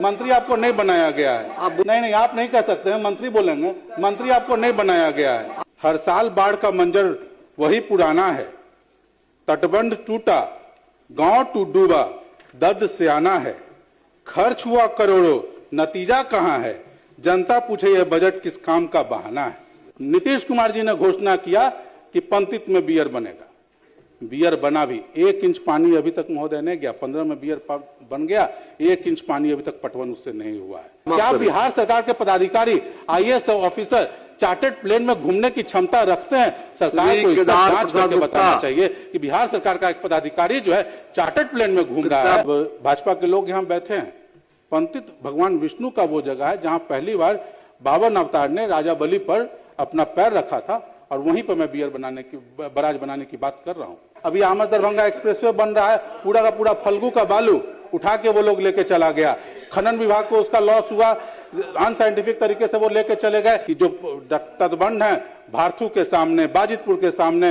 मंत्री आपको नहीं बनाया गया है। नहीं, आप नहीं कह सकते हैं, मंत्री बोलेंगे। मंत्री आपको नहीं बनाया गया है। हर साल बाढ़ का मंजर वही पुराना है, तटबंध टूटा, गांव टूट डूबा, दर्द सियाना है, खर्च हुआ करोड़ों, नतीजा कहां है, जनता पूछे यह बजट किस काम का बहाना है। नीतीश कुमार जी ने घोषणा किया कि पंतित में बियर बनेगा, बियर बना भी। 1 इंच पानी अभी तक महोदय नहीं गया। 15 में बियर बन गया, 1 इंच पानी अभी तक पटवन उससे नहीं हुआ है। क्या बिहार सरकार के पदाधिकारी, IAS ऑफिसर चार्टर्ड प्लेन में घूमने की क्षमता रखते हैं? सरकार को इसका जांच करके बताना चाहिए कि बिहार सरकार का एक पदाधिकारी जो है चार्टर्ड प्लेन में घूम रहा है। भाजपा के लोग यहाँ बैठे हैं। पंतित भगवान विष्णु का वो जगह है जहाँ पहली बार बावन अवतार ने राजा बलि पर अपना पैर रखा था, और वहीं पर मैं बियर बनाने की, बराज बनाने की बात कर रहा हूँ। अभी आमद दरभंगा एक्सप्रेसवे बन रहा है, पूरा का पूरा फल्गु का बालू उठा के वो लोग लेके चला गया। खनन विभाग को उसका लॉस हुआ, अनसाइंटिफिक तरीके से वो लेके चले गए। कि जो तटबंध है भारथू के सामने, बाजितपुर के सामने,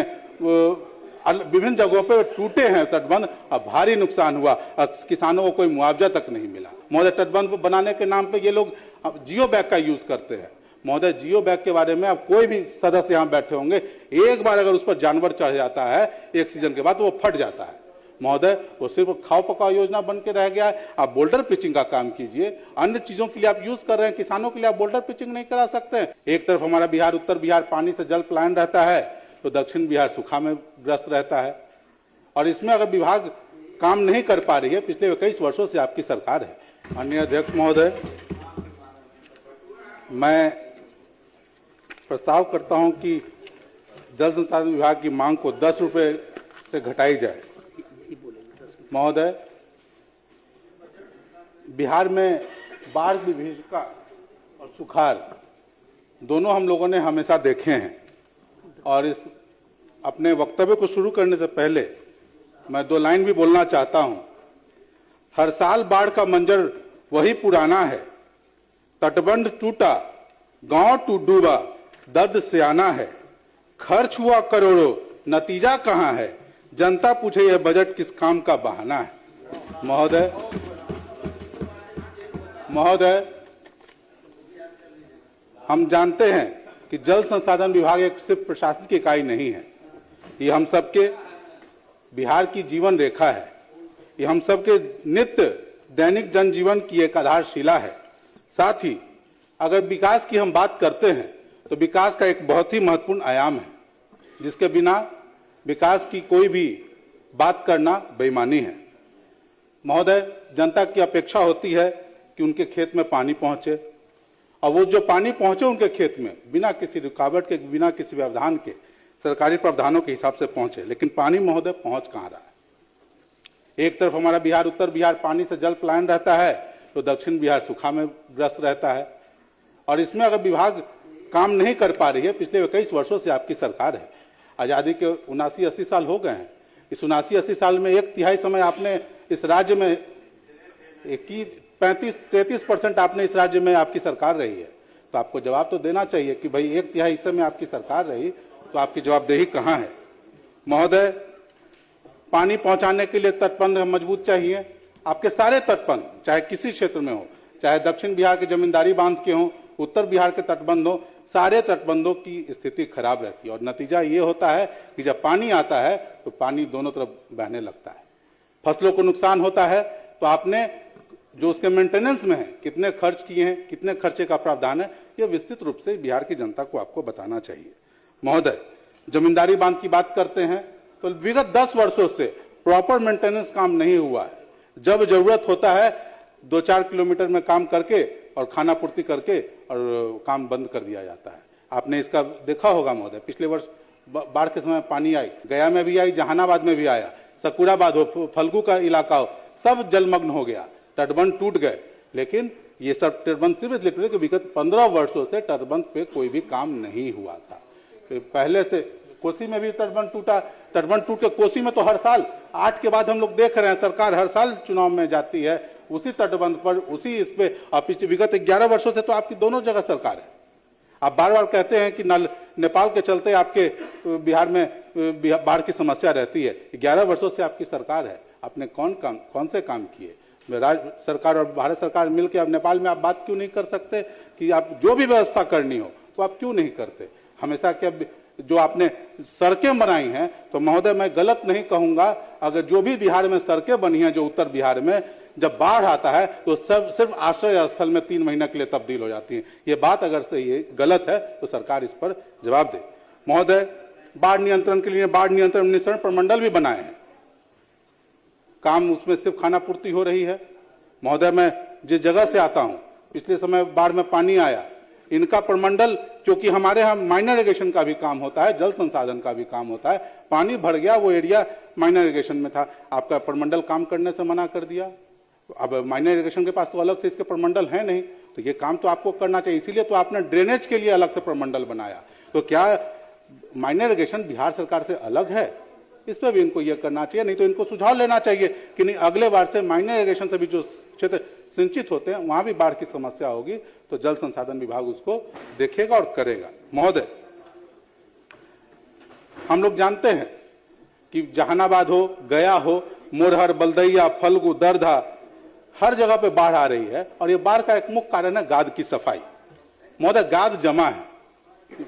विभिन्न जगहों पे टूटे हैं तटबंध, अब भारी नुकसान हुआ, किसानों को कोई मुआवजा तक नहीं मिला। महोदय, तटबंध बनाने के नाम पे ये लोग जियो बैग का यूज करते हैं। महोदय, जियो बैग के बारे में अब कोई भी सदस्य यहाँ बैठे होंगे, एक बार अगर उस पर जानवर चढ़ जाता है एक सीजन के बाद तो वो फट जाता है। महोदय, वो सिर्फ खाओ पकाओ योजना बन के रह गया है। आप बोल्डर पिचिंग का काम कीजिए, अन्य चीजों के लिए आप यूज कर रहे हैं, किसानों के लिए आप बोल्डर पिचिंग नहीं करा सकते हैं। एक तरफ हमारा बिहार, उत्तर बिहार पानी से जल पलायन रहता है, तो दक्षिण बिहार सूखा में ग्रस्त रहता है। और इसमें अगर विभाग काम नहीं कर पा रही है, पिछले 21 वर्षों से आपकी सरकार है। माननीय अध्यक्ष महोदय, मैं प्रस्ताव करता हूं कि जल संसाधन विभाग की मांग को 10 रुपए से घटाई जाए। महोदय, बिहार में बाढ़ विभीषिका और सुखाड़ दोनों हम लोगों ने हमेशा देखे हैं, और इस अपने वक्तव्य को शुरू करने से पहले मैं 2 लाइन भी बोलना चाहता हूं। हर साल बाढ़ का मंजर वही पुराना है, तटबंध टूटा, गांव टूट डूबा, दर्द सियाना है, खर्च हुआ करोड़ों, नतीजा कहां है, जनता पूछे यह बजट किस काम का बहाना है। महोदय, हम जानते हैं कि जल संसाधन विभाग एक सिर्फ प्रशासनिक इकाई नहीं है, ये हम सबके बिहार की जीवन रेखा है, ये हम सबके नित्य दैनिक जनजीवन की एक आधारशिला है। साथ ही अगर विकास की हम बात करते हैं तो विकास का एक बहुत ही महत्वपूर्ण आयाम है, जिसके बिना विकास की कोई भी बात करना बेईमानी है। महोदय, जनता की अपेक्षा होती है कि उनके खेत में पानी पहुंचे, और वो जो पानी पहुंचे उनके खेत में बिना किसी रुकावट के, बिना किसी व्यवधान के, सरकारी प्रावधानों के हिसाब से पहुंचे। लेकिन पानी महोदय पहुंच कहां रहा है? एक तरफ हमारा बिहार, उत्तर बिहार पानी से जल पलायन रहता है, तो दक्षिण बिहार सूखा में ग्रस्त रहता है। और इसमें अगर विभाग काम नहीं कर पा रही है, पिछले 21 वर्षों से आपकी सरकार है, आजादी के 79-80 साल हो गए हैं। इस 79-80 साल में 1/3 समय आपने इस राज्य में 35-33% आपने इस राज्य में आपकी सरकार रही है, तो आपको जवाब तो देना चाहिए कि भाई 1/3 हिस्से में आपकी सरकार रही, तो आपकी जवाबदेही कहां है? महोदय, पानी पहुंचाने के लिए तटबंध मजबूत चाहिए। आपके सारे तटबंध, चाहे किसी क्षेत्र में हो, चाहे दक्षिण बिहार के जमींदारी बांध के हों, उत्तर बिहार के तटबंध हो, सारे तटबंधों की स्थिति खराब रहती है। और नतीजा ये होता है कि जब पानी आता है तो पानी दोनों तरफ बहने लगता है, फसलों को नुकसान होता है। तो आपने जो उसके मेंटेनेंस में है कितने खर्च किए हैं, कितने खर्चे का प्रावधान है, ये विस्तृत रूप से बिहार की जनता को आपको बताना चाहिए। महोदय, जमींदारी बांध की बात करते हैं तो विगत 10 वर्षों से प्रॉपर मेंटेनेंस काम नहीं हुआ है। जब जरूरत होता है 2-4 किलोमीटर में काम करके और खाना पूर्ति करके और काम बंद कर दिया जाता है। आपने इसका देखा होगा महोदय, पिछले वर्ष बाढ़ के समय पानी आई, गया में भी आई, जहानाबाद में भी आया, सकुराबाद हो, फल्गु का इलाका हो, सब जलमग्न हो गया, तटबंध टूट गए। लेकिन ये सब तटबंध सिर्फ इसलिए कि विगत 15 वर्षों से तटबंध पे कोई भी काम नहीं हुआ था। पहले से कोसी में भी तटबंध टूटा, तटबंध टूट के कोसी में तो हर साल 8 के बाद हम लोग देख रहे हैं, सरकार हर साल चुनाव में जाती है, उसी तटबंध पर, उसी इस पे। आप विगत 11 वर्षों से तो आपकी दोनों जगह सरकार है। आप बार बार कहते हैं कि नेपाल के चलते आपके बिहार में बाढ़ की समस्या रहती है। 11 वर्षों से आपकी सरकार है, आपने कौन से काम किए? राज्य सरकार और भारत सरकार मिलकर अब नेपाल में आप बात क्यों नहीं कर सकते कि आप जो भी व्यवस्था करनी हो तो आप क्यों नहीं करते? हमेशा क्या जो आपने सड़कें बनाई हैं, तो महोदय मैं गलत नहीं कहूंगा, अगर जो भी बिहार में सड़कें बनी हैं, जो उत्तर बिहार में जब बाढ़ आता है तो सब सिर्फ आश्रय स्थल में 3 महीने के लिए तब्दील हो जाती है। ये बात अगर सही है, गलत है, तो सरकार इस पर जवाब दे। महोदय, बाढ़ नियंत्रण के लिए बाढ़ नियंत्रण निस्सरण प्रमंडल भी बनाए हैं, काम उसमें सिर्फ खाना पूर्ति हो रही है। महोदय, मैं जिस जगह से आता हूं, पिछले समय बाढ़ में पानी आया, इनका प्रमंडल, क्योंकि हमारे यहाँ माइनर इरिगेशन का भी काम होता है, जल संसाधन का भी काम होता है, पानी भर गया, वो एरिया माइनर इरिगेशन में था, आपका प्रमंडल काम करने से मना कर दिया। अब माइनर इरिगेशन के पास तो अलग से इसके प्रमंडल है नहीं, तो ये काम तो आपको करना चाहिए, इसीलिए तो आपने ड्रेनेज के लिए अलग से प्रमंडल बनाया। तो क्या माइनर इरिगेशन बिहार सरकार से अलग है? इस पर भी इनको ये करना चाहिए, नहीं तो इनको सुझाव लेना चाहिए कि नहीं, अगले बार से माइनर इरिगेशन से भी जो क्षेत्र सिंचित होते हैं वहां भी बाढ़ की समस्या होगी, तो जल संसाधन विभाग उसको देखेगा और करेगा। महोदय, हम लोग जानते हैं कि जहानाबाद हो, गया हो, मोरहर, बलदैया, फल्गु, दरधा, हर जगह पे बाढ़ आ रही है, और ये बाढ़ का एक मुख्य कारण है गाद की सफाई। महोदय, गाद जमा है,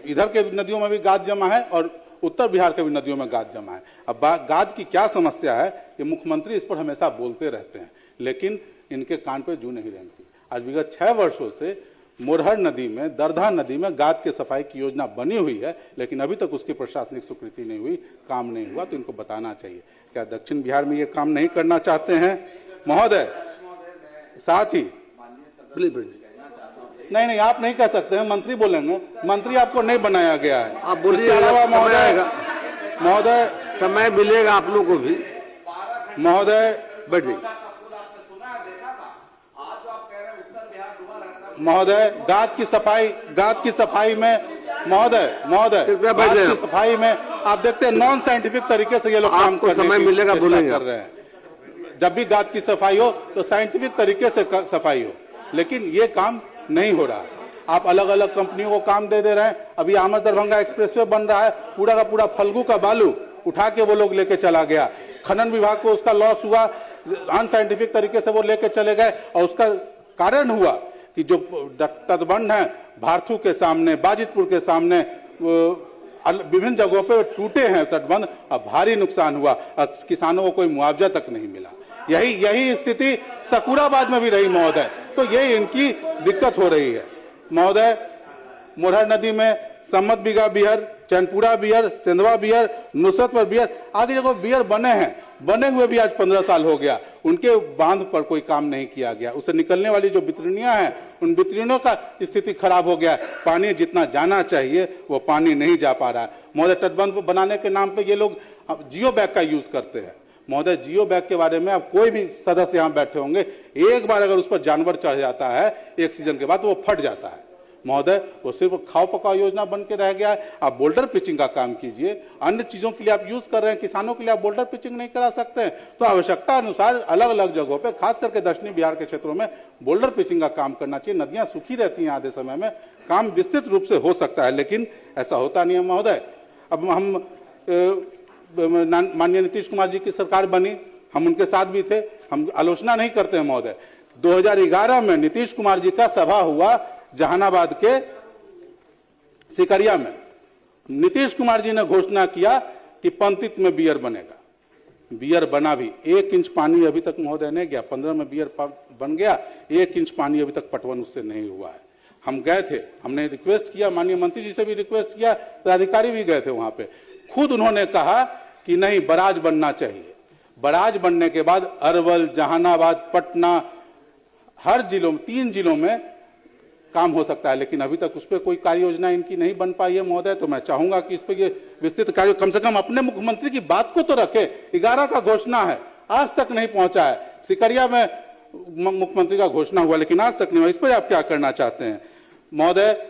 इधर के नदियों में भी गाद जमा है और उत्तर बिहार के भी नदियों में गाद जमा है। अब गाद की क्या समस्या है, ये मुख्यमंत्री इस पर हमेशा बोलते रहते हैं, लेकिन इनके कान पे जू नहीं रेंगती। आज विगत 6 वर्षों से मोरहर नदी में, दरधा नदी में गाद के सफाई की योजना बनी हुई है, लेकिन अभी तक उसकी प्रशासनिक स्वीकृति नहीं हुई, काम नहीं हुआ, तो इनको बताना चाहिए। क्या दक्षिण बिहार में ये काम नहीं करना चाहते हैं? महोदय, साथ ही नहीं, आप नहीं कह सकते हैं, मंत्री बोलेंगे, मंत्री आपको नहीं बनाया गया है। आप बोलिए। इसके अलावा महोदय, समय मिलेगा आप लोगों को भी। महोदय, बैठिए। महोदय, गाद की सफाई में महोदय गाद की सफाई में आप देखते हैं नॉन साइंटिफिक तरीके से ये लोग काम कर रहे हैं। जब भी गाद की सफाई हो तो साइंटिफिक तरीके से सफाई हो, लेकिन ये काम नहीं हो रहा है। आप अलग अलग कंपनियों को काम दे रहे हैं। अभी आमद दरभंगा एक्सप्रेसवे बन रहा है, पूरा का पूरा फल्गु का बालू उठा के वो लोग लेके चला गया। खनन विभाग को उसका लॉस हुआ, अनसाइंटिफिक तरीके से वो लेके चले गए, और उसका कारण हुआ कि जो तटबंध है भारथू के सामने, बाजितपुर के सामने, विभिन्न जगहों पे टूटे हैं तटबंध, अब भारी नुकसान हुआ, किसानों को कोई मुआवजा तक नहीं मिला। यही स्थिति सकुराबाद में भी रही महोदय, तो ये इनकी दिक्कत हो रही है। महोदय, मोरहर नदी में सम्मत बिगा weir, Chainpura weir, Sindhwa weir, Nusratpur weir, आगे जगह बियर बने हुए भी आज 15 साल हो गया, उनके बांध पर कोई काम नहीं किया गया। उससे निकलने वाली जो बितरनियां हैं, उन बितरनियों का स्थिति खराब हो गया। पानी जितना जाना चाहिए वो पानी नहीं जा पा रहा है। महोदय, तटबंध बनाने के नाम पे ये लोग जियो बैग का यूज करते हैं। महोदय, जियो बैग के बारे में अब कोई भी सदस्य यहाँ बैठे होंगे, एक बार अगर उस पर जानवर चढ़ जाता है एक सीजन के बाद तो वो फट जाता है। महोदय, वो सिर्फ खाओ पकाओ योजना बन के रह गया है। आप बोल्डर पिचिंग का काम कीजिए, अन्य चीजों के लिए आप यूज कर रहे हैं, किसानों के लिए आप बोल्डर पिचिंग नहीं करा सकते हैं, तो आवश्यकता अनुसार अलग अलग जगहों पे, खास करके दक्षिणी बिहार के क्षेत्रों में बोल्डर पिचिंग का काम करना चाहिए। नदियां सूखी रहती हैं आधे समय में, काम विस्तृत रूप से हो सकता है, लेकिन ऐसा होता नहीं है। महोदय, अब हम माननीय नीतीश कुमार जी की सरकार बनी, हम उनके साथ भी थे, हम आलोचना नहीं करते हैं। महोदय, 2011 में नीतीश कुमार जी का सभा हुआ जहानाबाद के सिकरिया में। नीतीश कुमार जी ने घोषणा किया कि पंतित में बियर बनेगा, बियर बना भी। 1 इंच पानी अभी तक महोदय नहीं गया, 15 में बियर बन गया, 1 इंच पानी अभी तक पटवन उससे नहीं हुआ है। हम गए थे, हमने रिक्वेस्ट किया, माननीय मंत्री जी से भी रिक्वेस्ट किया, पदाधिकारी भी गए थे वहां पे, खुद उन्होंने कहा कि नहीं, बराज बनना चाहिए। बराज बनने के बाद अरवल, जहानाबाद, पटना, हर जिलों में, 3 जिलों में काम हो सकता है, लेकिन अभी तक उस पर कोई कार्य योजना इनकी नहीं बन पाई है। महोदय, तो मैं चाहूंगा कि इस पर ये विस्तृत कार्य, कम से कम अपने मुख्यमंत्री की बात को तो रखे। 11 का घोषणा है, आज तक नहीं पहुंचा है। सिकरिया में मुख्यमंत्री का घोषणा हुआ, लेकिन आज तक नहीं हुआ। इस पर आप क्या करना चाहते हैं महोदय?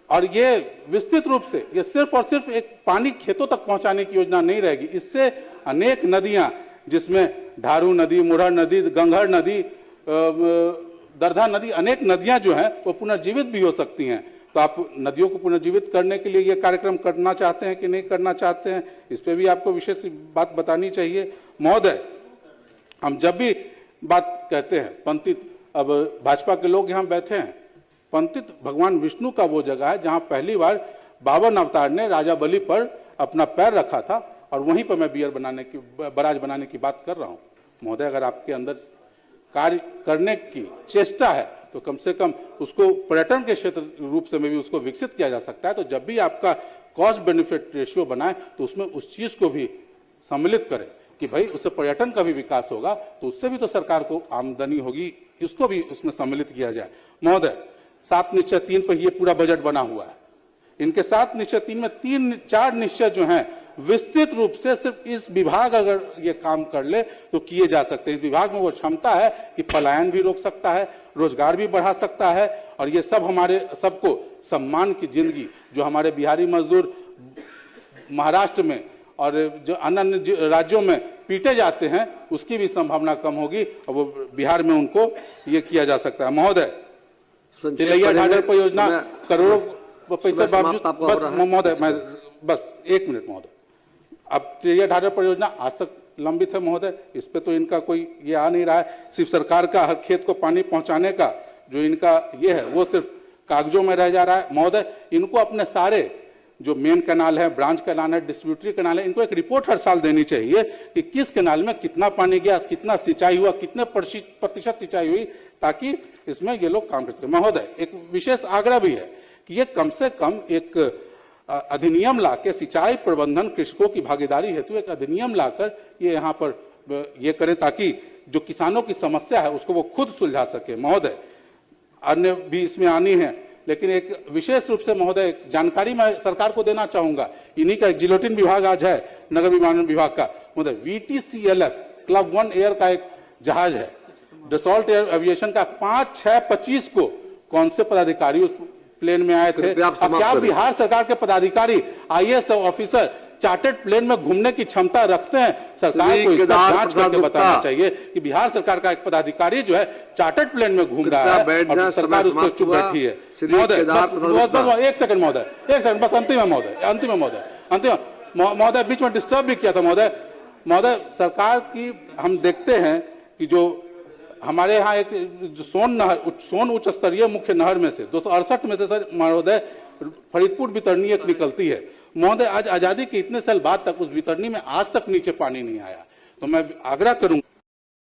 और ये विस्तृत रूप से, ये सिर्फ और सिर्फ एक पानी खेतों तक पहुंचाने की योजना नहीं रहेगी, इससे अनेक नदियां, जिसमें ढारू नदी, मुरहर नदी, गंगहर नदी, दरधा नदी, अनेक नदियां जो हैं वो पुनर्जीवित भी हो सकती हैं। तो आप नदियों को पुनर्जीवित करने के लिए ये कार्यक्रम करना चाहते हैं कि नहीं करना चाहते हैं, इस पर भी आपको विशेष बात बतानी चाहिए। महोदय, हम जब भी बात कहते हैं। पंथित, अब भाजपा के लोग यहाँ बैठे हैं, पंथित भगवान विष्णु का वो जगह है जहाँ पहली बार बावन अवतार ने राजा बलि पर अपना पैर रखा था, और वहीं पर मैं बराज बनाने की बात कर रहा हूँ। महोदय, अगर आपके अंदर कार्य करने की चेष्टा है तो कम से कम उसको पर्यटन के क्षेत्र रूप से में भी उसको विकसित किया जा सकता है। तो जब भी आपका कॉस्ट बेनिफिट रेशियो बनाए तो उसमें उस चीज को भी सम्मिलित करें कि भाई उससे पर्यटन का भी विकास होगा, तो उससे भी तो सरकार को आमदनी होगी, इसको भी उसमें सम्मिलित किया जाए। महोदय, 7 निश्चय 3 पर ये पूरा बजट बना हुआ है। इनके 7 निश्चय 3 में 3-4 निश्चय जो हैं विस्तृत रूप से सिर्फ इस विभाग अगर ये काम कर ले तो किए जा सकते हैं। इस विभाग में वो क्षमता है कि पलायन भी रोक सकता है, रोजगार भी बढ़ा सकता है, और ये सब हमारे सबको सम्मान की जिंदगी, जो हमारे बिहारी मजदूर महाराष्ट्र में और जो अन्य राज्यों में पीटे जाते हैं उसकी भी संभावना कम होगी, और वो बिहार में उनको ये किया जा सकता है। महोदय, तिलैया ढाढर परियोजना करोड़ों पैसे बावजूद, महोदय मैं बस 1 मिनट महोदय, अब तिलैया ढाढर परियोजना आज तक लंबित है महोदय, इस पे तो इनका कोई ये आ नहीं रहा है। सिर्फ सरकार का हर खेत को पानी पहुंचाने का जो इनका ये है वो सिर्फ कागजों में रह जा रहा है। महोदय, इनको अपने सारे जो मेन कैनाल है, ब्रांच कैनाल है, डिस्ट्रीब्यूटरी कैनाल है, इनको एक रिपोर्ट हर साल देनी चाहिए कि किस कैनाल में कितना पानी गया, कितना सिंचाई हुआ, कितने प्रतिशत सिंचाई हुई, ताकि इसमें ये लोग काम कर सके। महोदय, एक विशेष आग्रह भी है कि ये कम से कम एक अधिनियम लाकर सिंचाई प्रबंधन कृषकों की भागीदारी हेतु एक अधिनियम लाकर ये यहाँ पर ये करें, ताकि जो किसानों की समस्या है उसको वो खुद सुलझा सके। महोदय, अन्य भी इसमें आनी है, लेकिन एक विशेष रूप से महोदय एक जानकारी मैं सरकार को देना चाहूंगा। इन्हीं का एक जिलोटिन विभाग आज है, नगर विमानन विभाग का। महोदय, VTCLF क्लब 1 एयर का एक जहाज है, डसॉल्ट एयर एविएशन का 5-6-25 को कौन से पदाधिकारी उस प्लेन में आए थे। अब क्या बिहार सरकार के पदाधिकारी IAS ऑफिसर चार्टर्ड प्लेन में घूमने की क्षमता रखते हैं? सरकार को इसका जांच करके बताना चाहिए कि बिहार सरकार का एक पदाधिकारी जो है चार्टर्ड प्लेन में घूम रहा है और सरकार उस पर चुप बैठी है। महोदय, 1 सेकंड महोदय, 1 सेकंड बस, अंतिम है महोदय, बीच में डिस्टर्ब भी किया था महोदय। सरकार की हम देखते हैं कि जो हमारे यहाँ एक सोन उच्च स्तरीय मुख्य नहर में से 268 में से सर महोदय फरीदपुर वितरणी एक निकलती है। महोदय, आज आजादी के इतने साल बाद तक उस वितरणी में आज तक नीचे पानी नहीं आया। तो मैं आग्रह करूंगा